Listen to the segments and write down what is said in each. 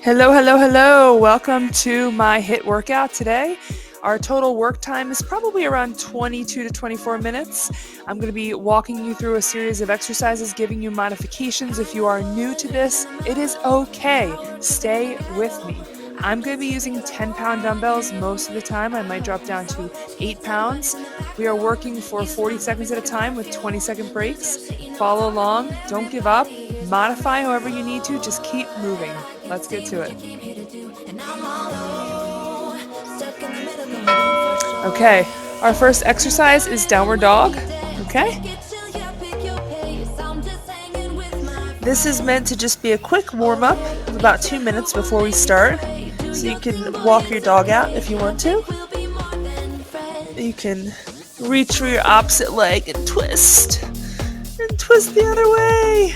Hello, hello, hello. Welcome to my HIIT workout today. Our total work time is probably around 22 to 24 minutes. I'm going to be walking you through a series of exercises, giving you modifications. If you are new to this, it is okay. Stay with me. I'm going to be using 10-pound dumbbells most of the time. I might drop down to 8 pounds. We are working for 40 seconds at a time with 20-second breaks. Follow along. Don't give up. Modify however you need to. Just keep moving. Let's get to it. Okay, our first exercise is downward dog. Okay? This is meant to just be a quick warm-up of about 2 minutes before we start. So you can walk your dog out if you want to. You can reach for your opposite leg and twist. And twist the other way.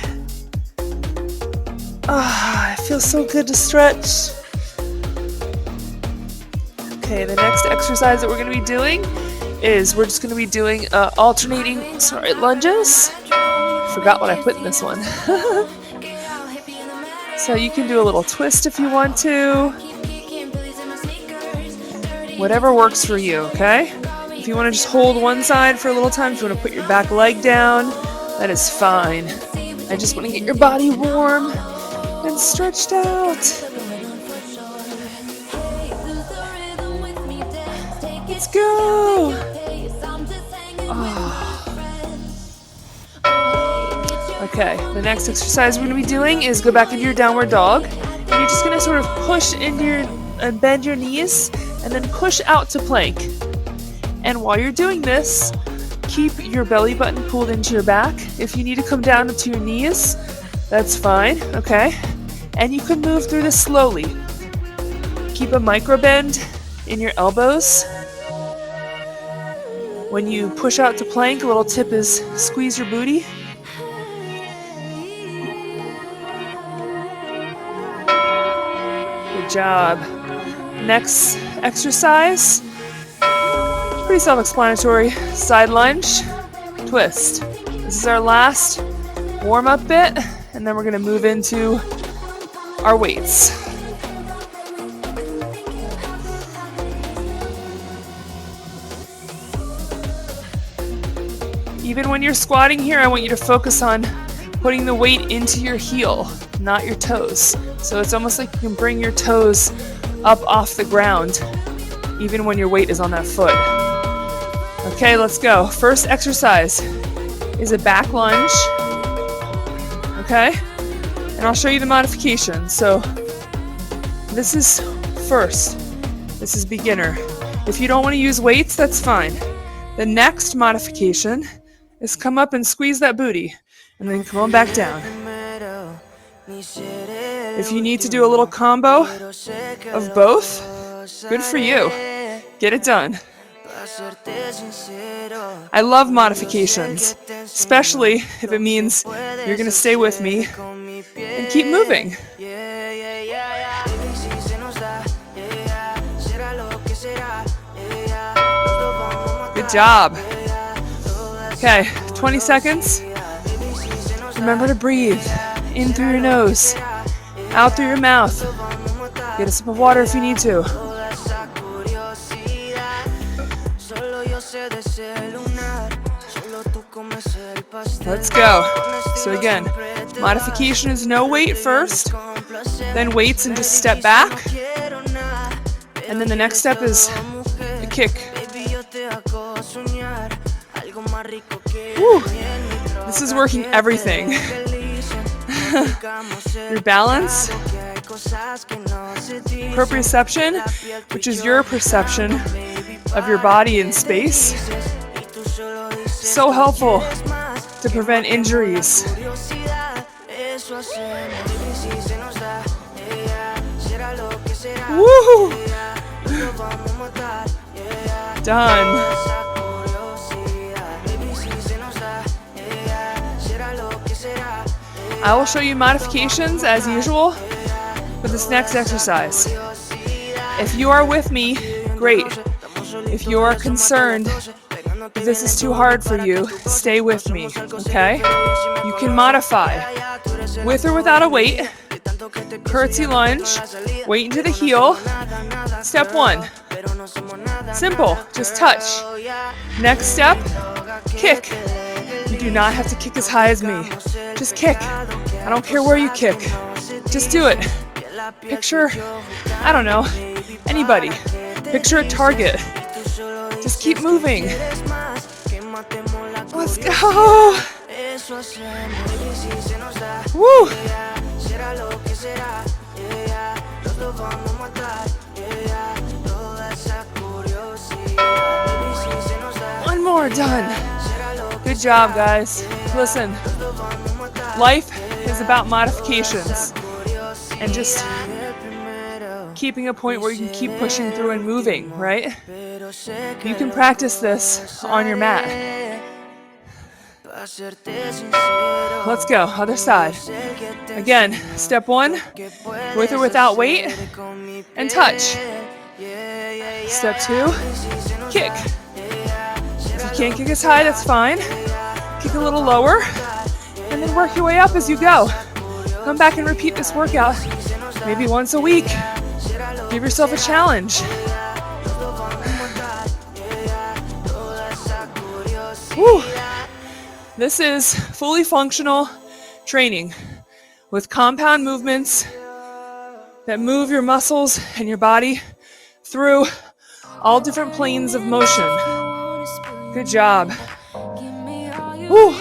Ah, it feels so good to stretch. Okay, the next exercise that we're going to be doing is we're just going to be doing alternating lunges. Forgot what I put in this one. So you can do a little twist if you want to. Whatever works for you, okay? If you want to just hold one side for a little time, if you want to put your back leg down, that is fine. I just want to get your body warm and stretched out. Let's go. Oh. Okay, the next exercise we're going to be doing is go back into your downward dog. And you're just going to sort of push into and bend your knees and then push out to plank. And while you're doing this, keep your belly button pulled into your back. If you need to come down to your knees, that's fine, okay? And you can move through this slowly. Keep a micro bend in your elbows. When you push out to plank, a little tip is squeeze your booty. Good job. Next exercise, pretty self-explanatory, side lunge, twist. This is our last warm-up bit, and then we're going to move into our weights. Even when you're squatting here, I want you to focus on putting the weight into your heel, not your toes. So it's almost like you can bring your toes up off the ground, even when your weight is on that foot. Okay, let's go. First exercise is a back lunge. Okay? And I'll show you the modification. So this is first. This is beginner. If you don't want to use weights, that's fine. The next modification is come up and squeeze that booty, and then come on back down. If you need to do a little combo of both, good for you. Get it done. I love modifications, especially if it means you're going to stay with me and keep moving. Good job. Okay, 20 seconds. Remember to breathe. In through your nose, out through your mouth. Get a sip of water if you need to. Let's go. So again, modification is no weight first, then weights and just step back. And then the next step is a kick. Woo. This is working everything. Your balance, proprioception, which is your perception of your body in space. So helpful to prevent injuries. Woo! Done. I will show you modifications as usual for this next exercise. If you are with me, great. If you are concerned if this is too hard for you, stay with me, okay? You can modify with or without a weight. Curtsy lunge, weight into the heel. Step 1. Simple, just touch. Next step, kick. You do not have to kick as high as me. Just kick. I don't care where you kick. Just do it. Picture, I don't know, anybody. Picture a target. Just keep moving. Let's go. Woo. One more, done. Good job, guys. Listen, life is about modifications and just keeping a point where you can keep pushing through and moving, right? You can practice this on your mat. Let's go, other side. Again, step 1, with or without weight, and touch. Step 2, kick. If you can't kick as high, that's fine. Kick a little lower, and then work your way up as you go. Come back and repeat this workout maybe once a week. Give yourself a challenge. Woo. This is fully functional training with compound movements that move your muscles and your body through all different planes of motion. Good job. Woo.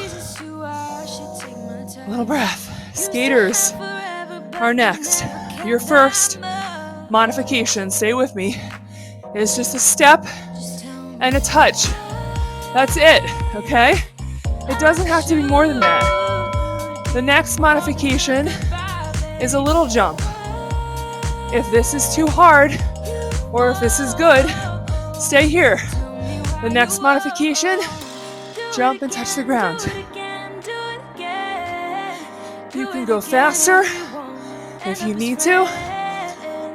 A little breath. Skaters are next. Your first modification, stay with me, is just a step and a touch. That's it, okay? It doesn't have to be more than that. The next modification is a little jump. If this is too hard, or if this is good, stay here. The next modification, jump and touch the ground. You can go faster if you need to.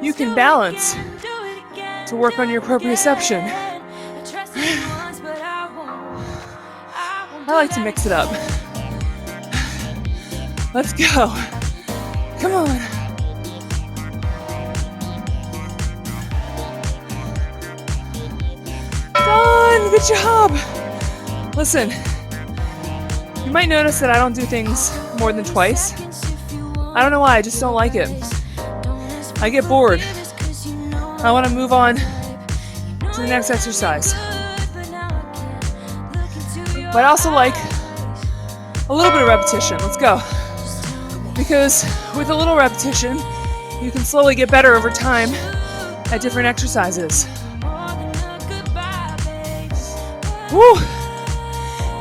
You can balance to work on your proprioception. I like to mix it up. Let's go. Come on. Done. Good job. Listen, you might notice that I don't do things more than twice. I don't know why, I just don't like it. I get bored. I want to move on to the next exercise. But I also like a little bit of repetition. Let's go. Because with a little repetition, you can slowly get better over time at different exercises. Woo!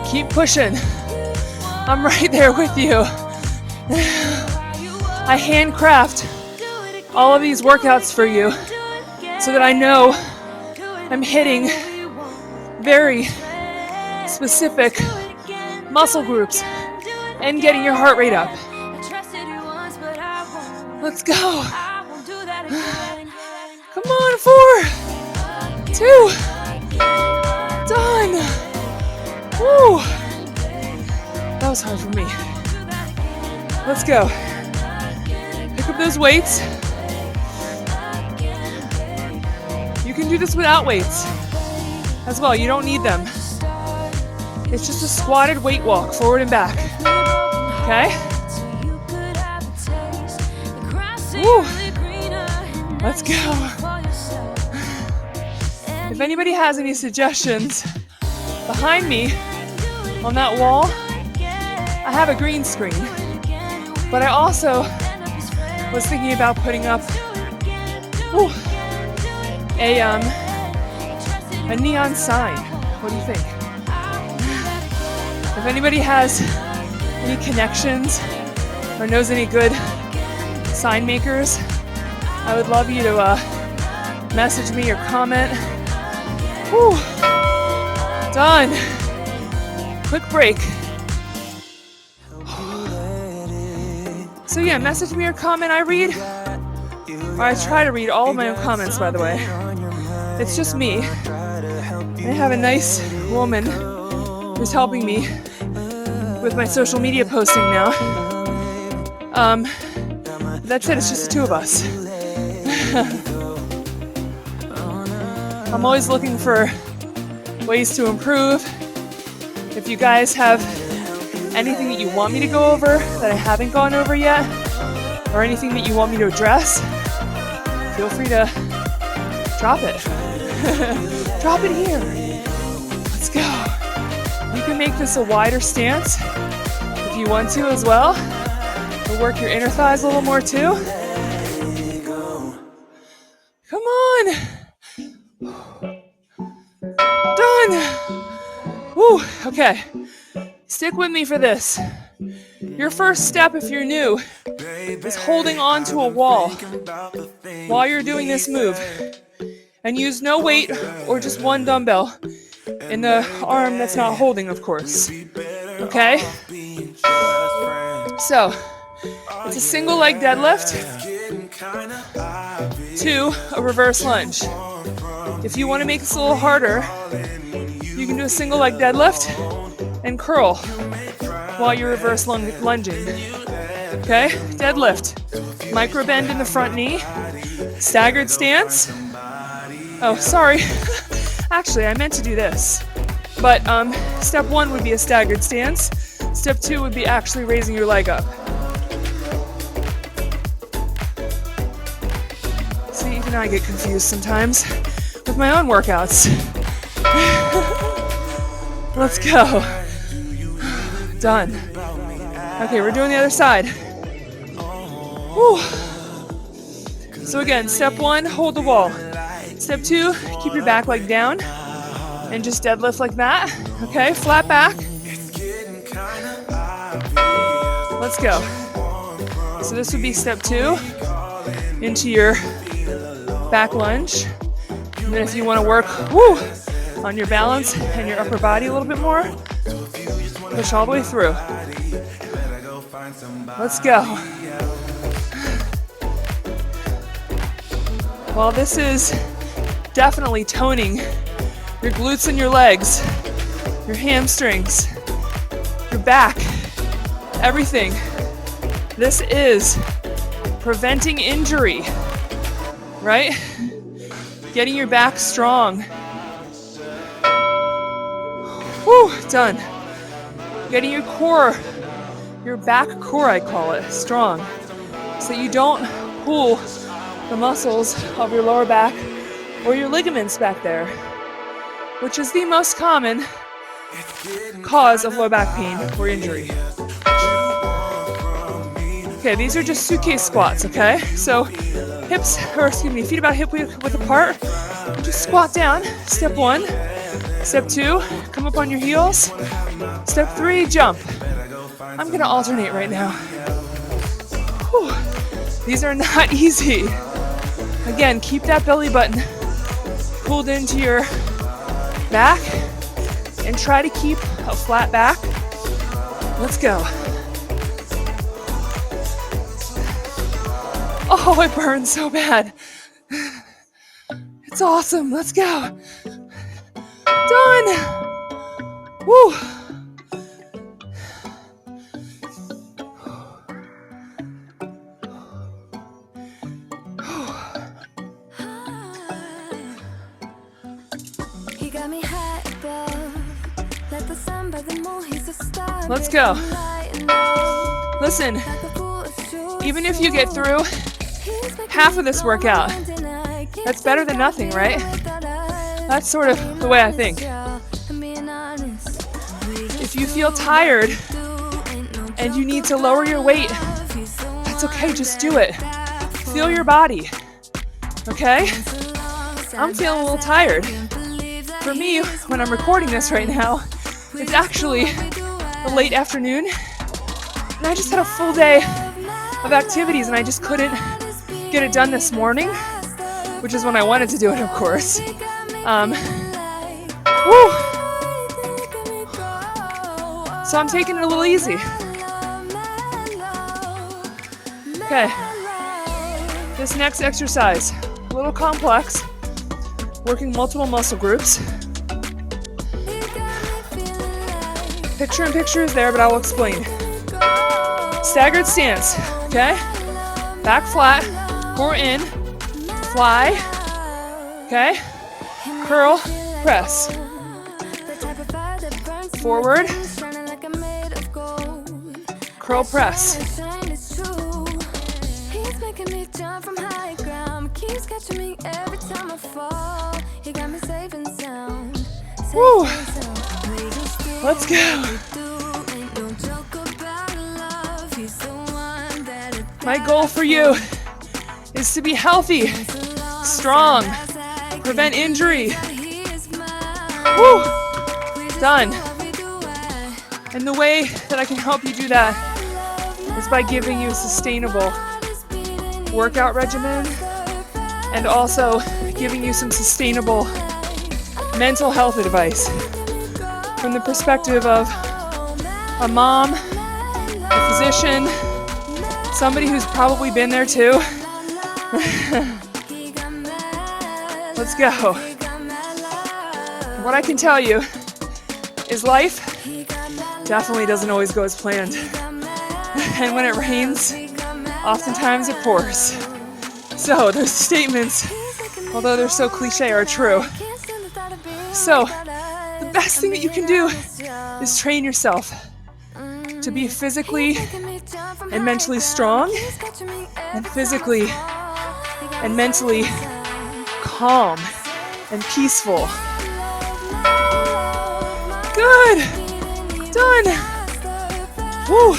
Keep pushing. I'm right there with you. I handcraft all of these workouts for you so that I know I'm hitting very specific muscle groups and getting your heart rate up. Let's go. Come on, 4, 2, done. Woo. That was hard for me. Let's go. Pick up those weights. You can do this without weights as well. You don't need them. It's just a squatted weight walk, forward and back. Okay? Woo. Let's go. If anybody has any suggestions, behind me on that wall, I have a green screen. But I also was thinking about putting up a neon sign. What do you think? If anybody has any connections or knows any good sign makers, I would love you to message me or comment. Whew. Done. Quick break. So yeah, message me or comment. I read, or I try to read all of my own comments, by the way. It's just me. I have a nice woman who's helping me with my social media posting now. That's it, it's just the two of us. I'm always looking for ways to improve. If you guys have anything that you want me to go over that I haven't gone over yet, or anything that you want me to address, feel free to drop it. Drop it here. Let's go. You can make this a wider stance if you want to as well. Or work your inner thighs a little more too. Come on. Done. Woo, okay. Stick with me for this. Your first step, if you're new, is holding on to a wall while you're doing this move. And use no weight or just one dumbbell in the arm that's not holding, of course. Okay? So, it's a single leg deadlift to a reverse lunge. If you want to make this a little harder, you can do a single leg deadlift and curl while you're reverse lunging. Okay? Deadlift. Micro bend in the front knee. Staggered stance. Oh, sorry. Actually, I meant to do this. But step 1 would be a staggered stance. Step 2 would be actually raising your leg up. See, even I get confused sometimes with my own workouts. Let's go. Done. Okay, we're doing the other side. Whew. So again, step 1, hold the wall. Step 2, keep your back leg down and just deadlift like that. Okay, flat back. Let's go. So this would be step 2 into your back lunge. And then if you want to work on your balance and your upper body a little bit more, push all the way through. Let's go. While this is definitely toning your glutes and your legs, your hamstrings, your back, everything, this is preventing injury, right? Getting your back strong. Whew, done. Getting your core, your back core, I call it, strong, so that you don't pull the muscles of your lower back or your ligaments back there, which is the most common cause of low back pain or injury. Okay, these are just suitcase squats, okay? So feet about hip width apart. Just squat down. Step 1. Step 2, come up on your heels. Step 3, jump. I'm gonna alternate right now. Whew. These are not easy. Again, keep that belly button pulled into your back and try to keep a flat back. Let's go. Oh, it burns so bad. It's awesome. Let's go. Done. Woo. Let's go. Listen, even if you get through half of this workout, that's better than nothing, right? That's sort of the way I think. If you feel tired and you need to lower your weight, that's okay, just do it. Feel your body, okay? I'm feeling a little tired. For me, when I'm recording this right now, it's actually the late afternoon, and I just had a full day of activities and I just couldn't get it done this morning, which is when I wanted to do it, of course. Woo. So I'm taking it a little easy. Okay. This next exercise, a little complex, working multiple muscle groups. Picture in picture is there, but I will explain. Staggered stance, okay? Back flat, core in, fly, okay? Curl, press. Forward, curl, press. Woo! Let's go. My goal for you is to be healthy, strong, prevent injury. Woo! Done. And the way that I can help you do that is by giving you a sustainable workout regimen and also giving you some sustainable mental health advice from the perspective of a mom, a physician, somebody who's probably been there too. Let's go. What I can tell you is life definitely doesn't always go as planned. And when it rains, oftentimes it pours. So those statements, although they're so cliche, are true. So the best thing that you can do is train yourself to be physically and mentally strong and physically and mentally calm and peaceful. Good. Done. Woo.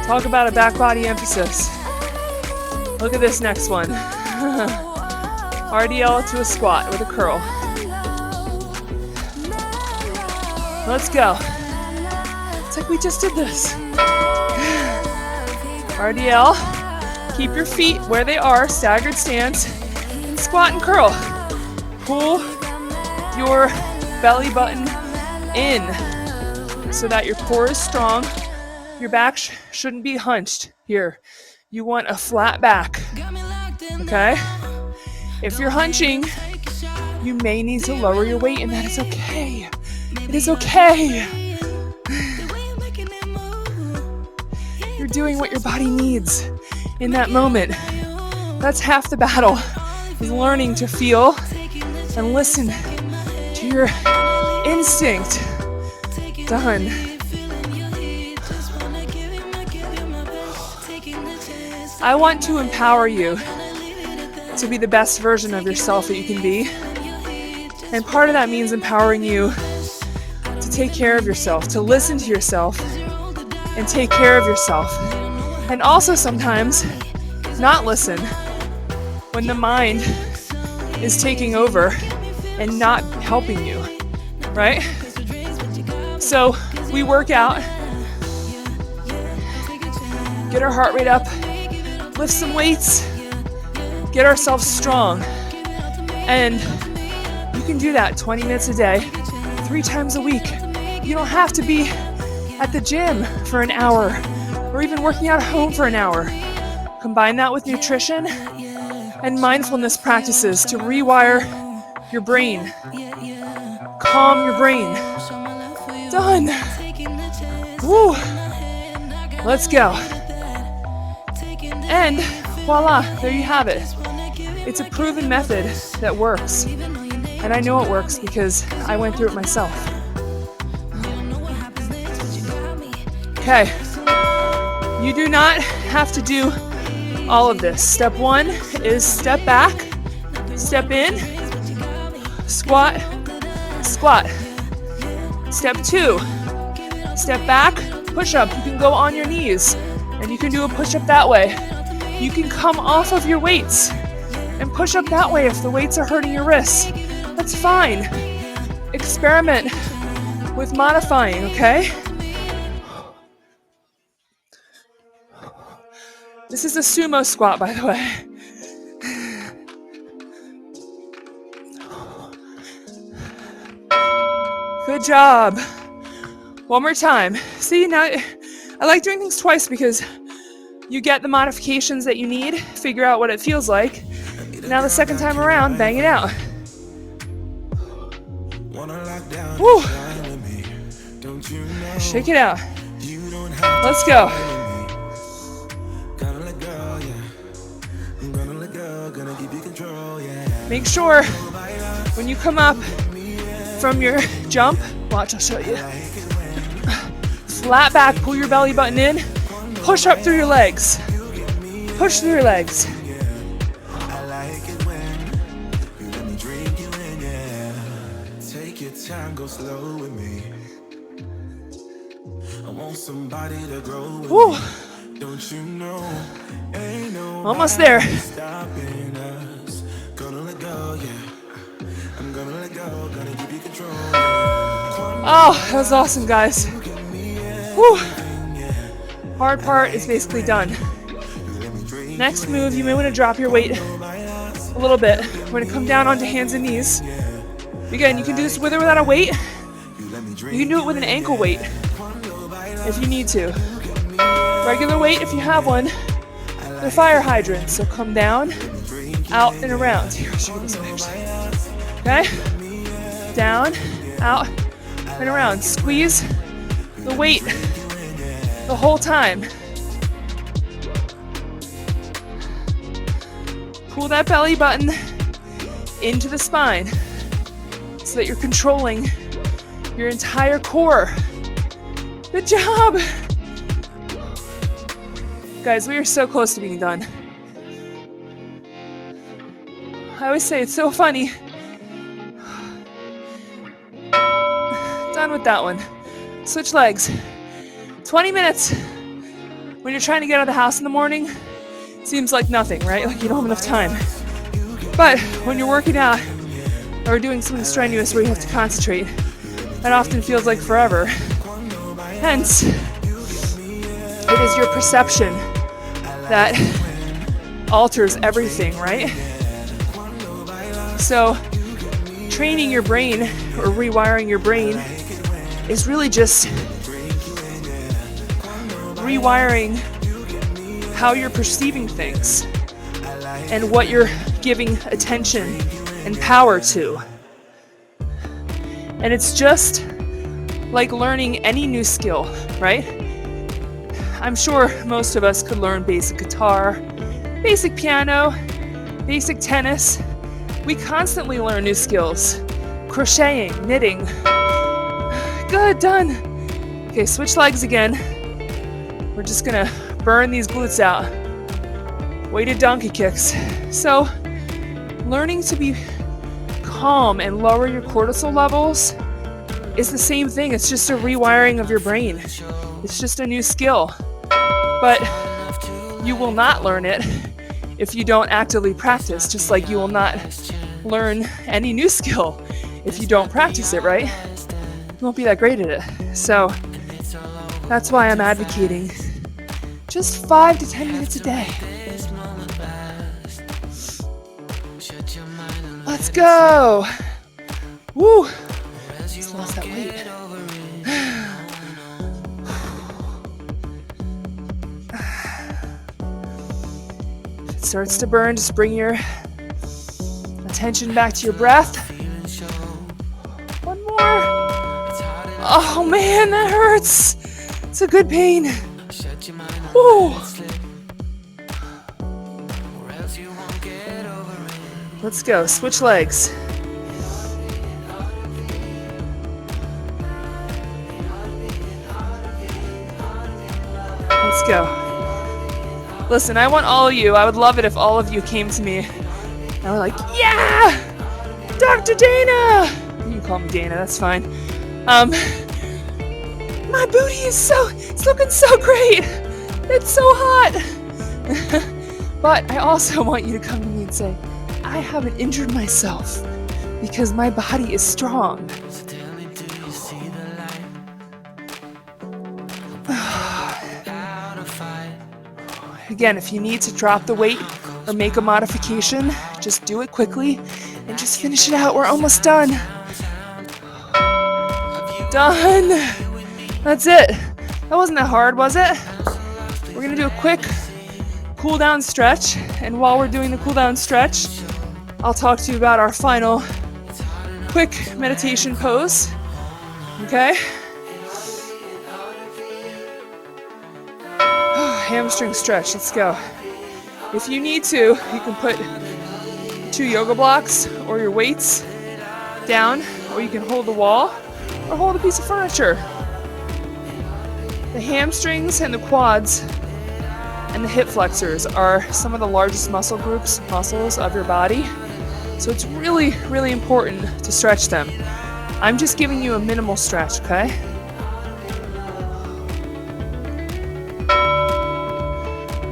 Talk about a back body emphasis. Look at this next one. RDL to a squat with a curl. Let's go. It's like we just did this. RDL. Keep your feet where they are, staggered stance, and squat and curl. Pull your belly button in so that your core is strong. Your back shouldn't be hunched here. You want a flat back, okay? If you're hunching, you may need to lower your weight, and that is okay. It is okay. You're doing what your body needs in that moment. That's half the battle, is learning to feel and listen to your instinct. Done. I want to empower you to be the best version of yourself that you can be. And part of that means empowering you to take care of yourself, to listen to yourself and take care of yourself. And also sometimes not listen when the mind is taking over and not helping you, right? So we work out, get our heart rate up, lift some weights, get ourselves strong. And you can do that 20 minutes a day, 3 times a week. You don't have to be at the gym for an hour or even working out at home for an hour. Combine that with nutrition and mindfulness practices to rewire your brain, calm your brain. Done. Woo. Let's go. And voila, there you have it. It's a proven method that works. And I know it works because I went through it myself. Okay. You do not have to do all of this. Step 1 is step back, step in, squat, squat. Step 2, step back, push up. You can go on your knees and you can do a push up that way. You can come off of your weights and push up that way if the weights are hurting your wrists. That's fine. Experiment with modifying, okay? This is a sumo squat, by the way. Good job. One more time. See, now I like doing things twice because you get the modifications that you need, figure out what it feels like. Now the second time around, bang it out. Woo. Shake it out. Let's go. Make sure when you come up from your jump, watch, I'll show you. Flat back, pull your belly button in, push up through your legs. Push through your legs. Take your time, go slow with me. I want somebody to grow with me. Don't you know? Ain't no almost there. Stopping us. Gonna let go, yeah. I'm gonna let go, gonna give you control. Oh, that was awesome, guys. Woo. Hard part is basically done. Next move, you may want to drop your weight a little bit. We're going to come down onto hands and knees. Again, you can do this with or without a weight. You can do it with an ankle weight if you need to. Regular weight if you have one. They're fire hydrants, so come down, out, and around. Here, I'll show you this one actually. Okay? Down, out, and around. Squeeze the weight the whole time. Pull that belly button into the spine so that you're controlling your entire core. Good job! Guys, we are so close to being done. I always say it's so funny. Done with that one. Switch legs. 20 minutes. When you're trying to get out of the house in the morning, seems like nothing, right? Like you don't have enough time. But when you're working out or doing something strenuous where you have to concentrate, that often feels like forever. Hence, it is your perception that alters everything, right? So, training your brain or rewiring your brain is really just rewiring how you're perceiving things and what you're giving attention and power to. And it's just like learning any new skill, right? I'm sure most of us could learn basic guitar, basic piano, basic tennis. We constantly learn new skills. Crocheting, knitting. Good, done. Okay, switch legs again. We're just gonna burn these glutes out. Weighted donkey kicks. So, learning to be calm and lower your cortisol levels is the same thing. It's just a rewiring of your brain. It's just a new skill. But you will not learn it if you don't actively practice, just like you will not learn any new skill if you don't practice it, right? You won't be that great at it. So that's why I'm advocating just 5 to 10 minutes a day. Let's go. Woo. Just lost that weight. If it starts to burn, just bring your attention back to your breath. One more. Oh man, that hurts. It's a good pain. Woo. Let's go. Switch legs. Let's go. Listen, I want all of you. I would love it if all of you came to me and were like, yeah! Dr. Dana! You can call me Dana, that's fine. My booty is it's looking so great! It's so hot! But I also want you to come to me and say, I haven't injured myself because my body is strong. Again, if you need to drop the weight or make a modification, just do it quickly and just finish it out. We're almost done. Done. That's it. That wasn't that hard, was it? We're gonna do a quick cool down stretch, and while we're doing the cool down stretch, I'll talk to you about our final quick meditation pose. Okay? Hamstring stretch, let's go. If you need to, you can put 2 yoga blocks or your weights down, or you can hold the wall or hold a piece of furniture. The hamstrings and the quads and the hip flexors are some of the largest muscles of your body. So it's really, really important to stretch them. I'm just giving you a minimal stretch, okay?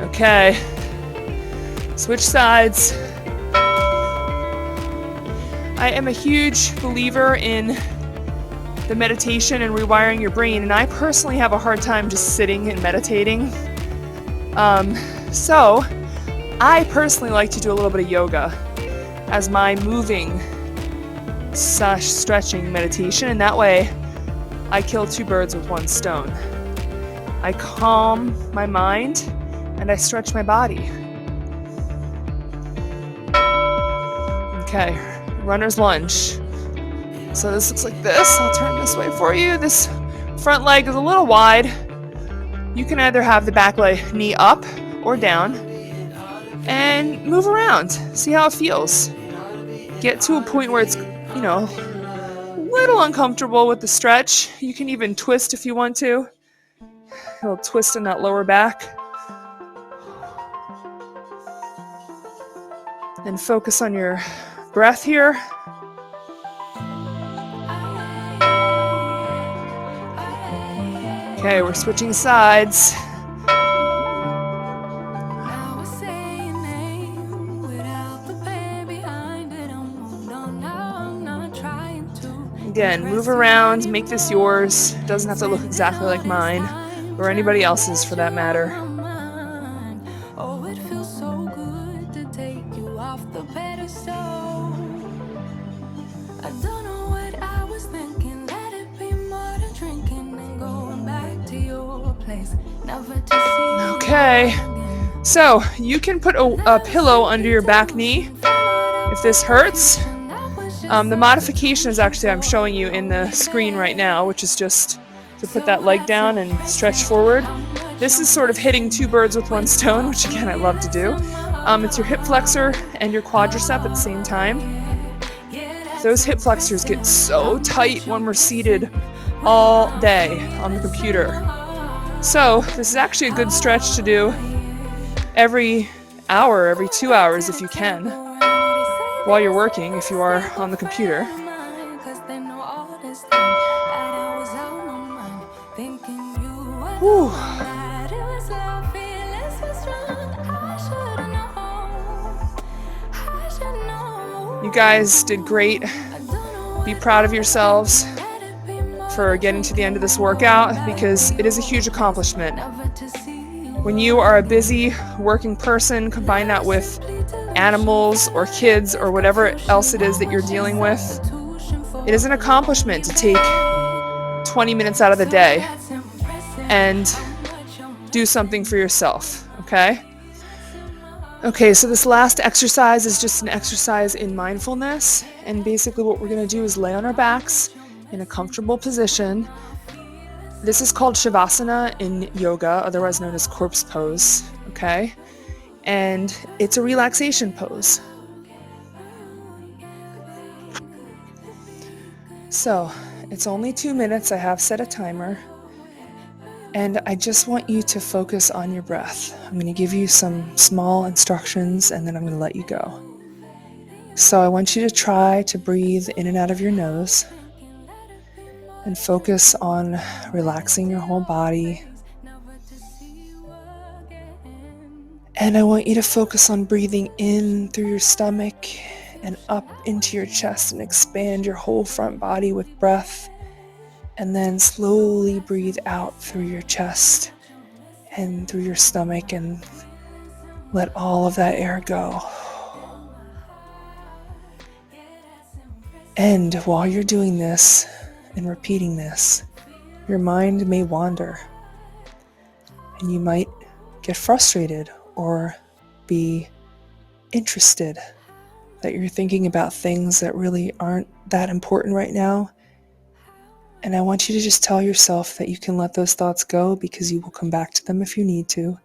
Okay. Switch sides. I am a huge believer in the meditation and rewiring your brain, and I personally have a hard time just sitting and meditating. So I personally like to do a little bit of yoga as my moving / stretching meditation, and that way I kill 2 birds with 1 stone. I calm my mind and I stretch my body. Okay, runner's lunge. So this looks like this. I'll turn this way for you. This front leg is a little wide. You can either have the back leg knee up or down and move around. See how it feels. Get to a point where it's, a little uncomfortable with the stretch. You can even twist if you want to. A little twist in that lower back. And focus on your breath here. Okay, we're switching sides. Again, move around, make this yours. It doesn't have to look exactly like mine, or anybody else's for that matter. Okay, so you can put a pillow under your back knee if this hurts. The modification is actually I'm showing you in the screen right now, which is just to put that leg down and stretch forward. This is sort of hitting 2 birds with 1 stone, which again I love to do. It's your hip flexor and your quadricep at the same time. Those hip flexors get so tight when we're seated all day on the computer. So this is actually a good stretch to do every hour, every 2 hours if you can, while you're working, if you are on the computer. Whew. You guys did great. Be proud of yourselves for getting to the end of this workout, because it is a huge accomplishment. When you are a busy working person, combine that with animals or kids or whatever else it is that you're dealing with, it is an accomplishment to take 20 minutes out of the day and do something for yourself, okay? Okay, so this last exercise is just an exercise in mindfulness, and basically what we're going to do is lay on our backs in a comfortable position. This is called Shivasana in yoga, otherwise known as corpse pose, okay? And it's a relaxation pose. So, it's only 2 minutes. I have set a timer. And I just want you to focus on your breath. I'm going to give you some small instructions and then I'm going to let you go. So I want you to try to breathe in and out of your nose and focus on relaxing your whole body. And I want you to focus on breathing in through your stomach and up into your chest and expand your whole front body with breath. And then slowly breathe out through your chest and through your stomach and let all of that air go. And while you're doing this and repeating this, your mind may wander and you might get frustrated or be interested that you're thinking about things that really aren't that important right now. And I want you to just tell yourself that you can let those thoughts go because you will come back to them if you need to,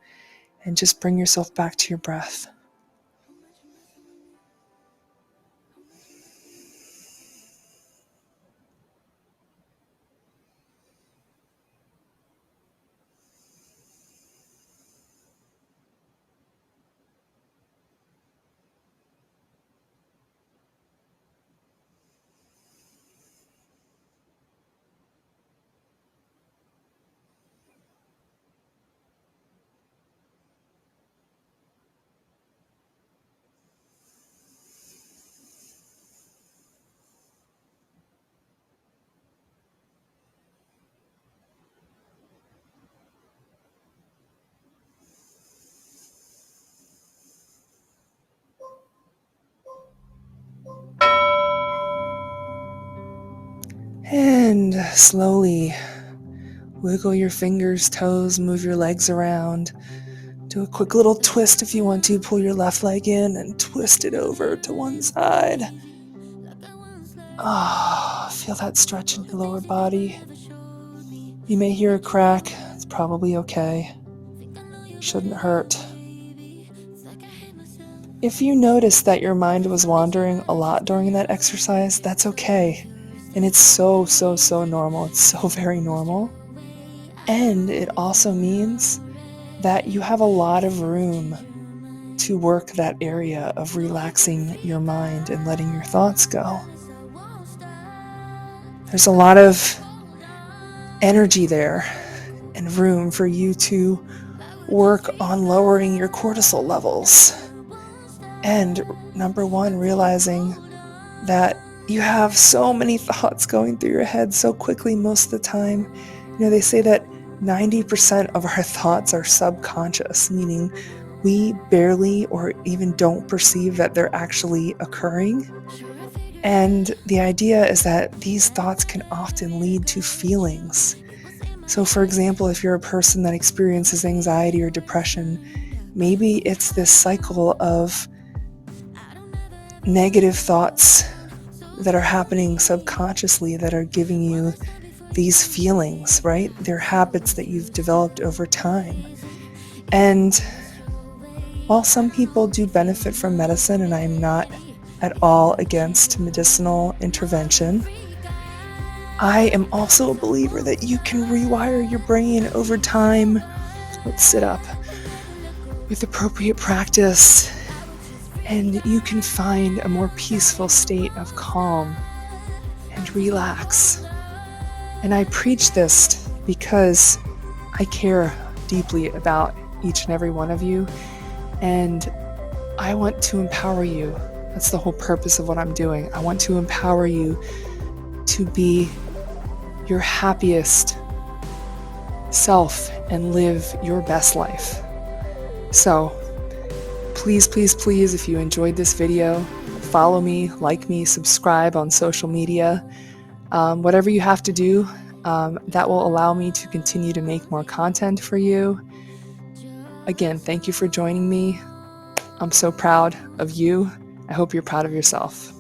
and just bring yourself back to your breath. And slowly wiggle your fingers, toes, move your legs around. Do a quick little twist if you want to. Pull your left leg in and twist it over to one side. Feel that stretch in your lower body. You may hear a crack. It's probably okay. Shouldn't hurt. If you notice that your mind was wandering a lot during that exercise, that's okay. And it's so normal. It's so very normal. And it also means that you have a lot of room to work that area of relaxing your mind and letting your thoughts go. There's a lot of energy there and room for you to work on lowering your cortisol levels. And number one, realizing that you have so many thoughts going through your head so quickly most of the time. They say that 90% of our thoughts are subconscious, meaning we barely or even don't perceive that they're actually occurring. And the idea is that these thoughts can often lead to feelings. So for example, if you're a person that experiences anxiety or depression, maybe it's this cycle of negative thoughts that are happening subconsciously that are giving you these feelings, right? They're habits that you've developed over time. And while some people do benefit from medicine, and I'm not at all against medicinal intervention, I am also a believer that you can rewire your brain over time. Let's sit up with appropriate practice, and you can find a more peaceful state of calm and relax. And I preach this because I care deeply about each and every one of you, and I want to empower you. That's the whole purpose of what I'm doing. I want to empower you to be your happiest self and live your best life. So please, if you enjoyed this video, follow me, like me, subscribe on social media. Whatever you have to do, that will allow me to continue to make more content for you. Again, thank you for joining me. I'm so proud of you. I hope you're proud of yourself.